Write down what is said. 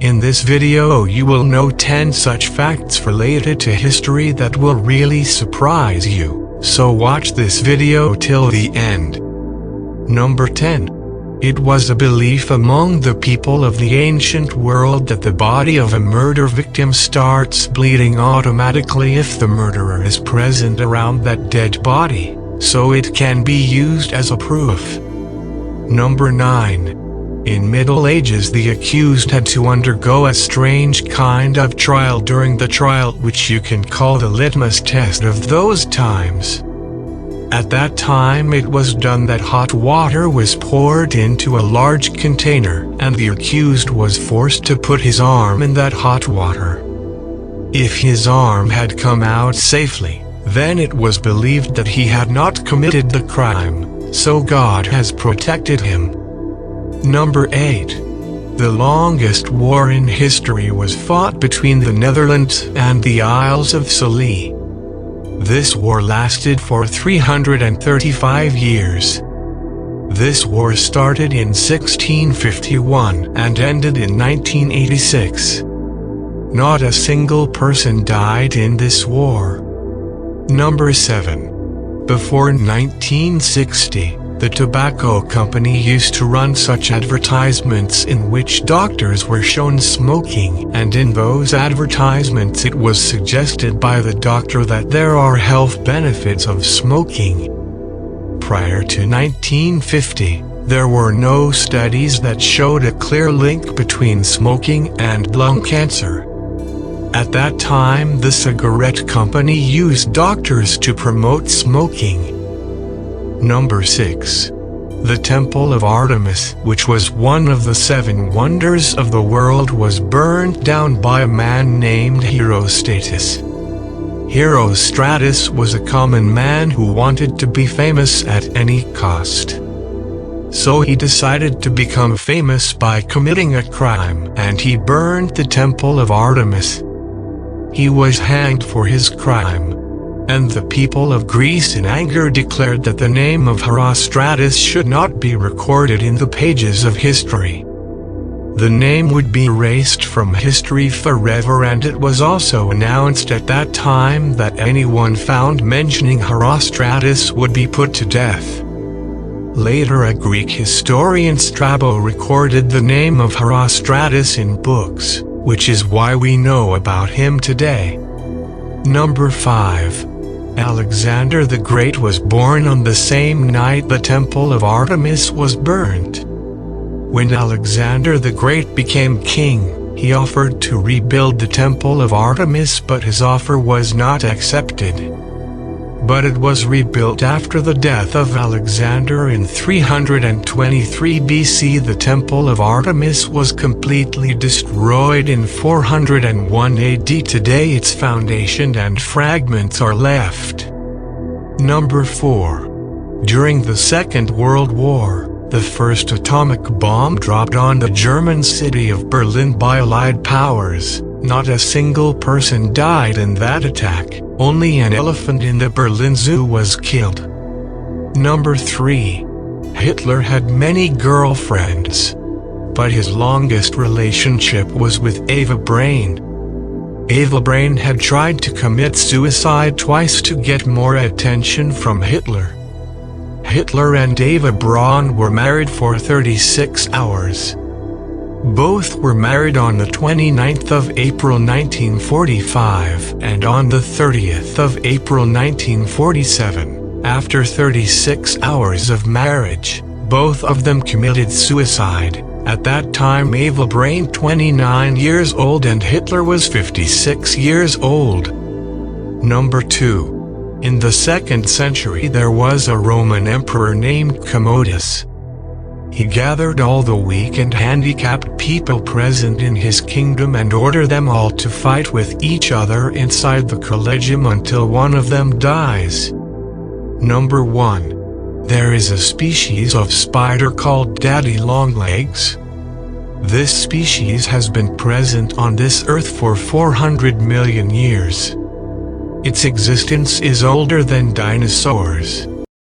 In this video you will know 10 such facts related to history that will really surprise you, so watch this video till the end. Number 10. It was a belief among the people of the ancient world that the body of a murder victim starts bleeding automatically if the murderer is present around that dead body, so it can be used as a proof. Number 9. In Middle Ages the accused had to undergo a strange kind of trial during the trial which you can call the litmus test of those times. At that time it was done that hot water was poured into a large container, and the accused was forced to put his arm in that hot water. If his arm had come out safely, then it was believed that he had not committed the crime, so God has protected him. Number 8. The longest war in history was fought between the Netherlands and the Isles of Scilly. This war lasted for 335 years. This war started in 1651 and ended in 1986. Not a single person died in this war. Number 7. Before 1960, the tobacco company used to run such advertisements in which doctors were shown smoking, and in those advertisements it was suggested by the doctor that there are health benefits of smoking. Prior to 1950, there were no studies that showed a clear link between smoking and lung cancer. At that time, the cigarette company used doctors to promote smoking. Number 6. The Temple of Artemis, which was one of the 7 wonders of the world, was burned down by a man named Herostratus. Herostratus was a common man who wanted to be famous at any cost. So he decided to become famous by committing a crime, and he burned the Temple of Artemis. He was hanged for his crime, and the people of Greece in anger declared that the name of Herostratus should not be recorded in the pages of history. The name would be erased from history forever, and it was also announced at that time that anyone found mentioning Herostratus would be put to death. Later a Greek historian Strabo recorded the name of Herostratus in books, which is why we know about him today. Number 5. Alexander the Great was born on the same night the Temple of Artemis was burned. When Alexander the Great became king, he offered to rebuild the Temple of Artemis, but his offer was not accepted. But it was rebuilt after the death of Alexander in 323 BC. The Temple of Artemis was completely destroyed in 401 AD. Today its foundation and fragments are left. Number 4. During the Second World War, the first atomic bomb dropped on the German city of Berlin by Allied powers. Not a single person died in that attack, only an elephant in the Berlin Zoo was killed. Number 3. Hitler had many girlfriends, but his longest relationship was with Eva Braun. Eva Braun had tried to commit suicide twice to get more attention from Hitler. Hitler and Eva Braun were married for 36 hours. Both were married on the 29th of April 1945 and on the 30th of April 1947. After 36 hours of marriage, both of them committed suicide. At that time Eva Braun 29 years old and Hitler was 56 years old. Number 2. In the 2nd century there was a Roman emperor named Commodus. He gathered all the weak and handicapped people present in his kingdom and ordered them all to fight with each other inside the Collegium until one of them dies. Number 1. There is a species of spider called daddy longlegs. This species has been present on this earth for 400 million years. Its existence is older than dinosaurs.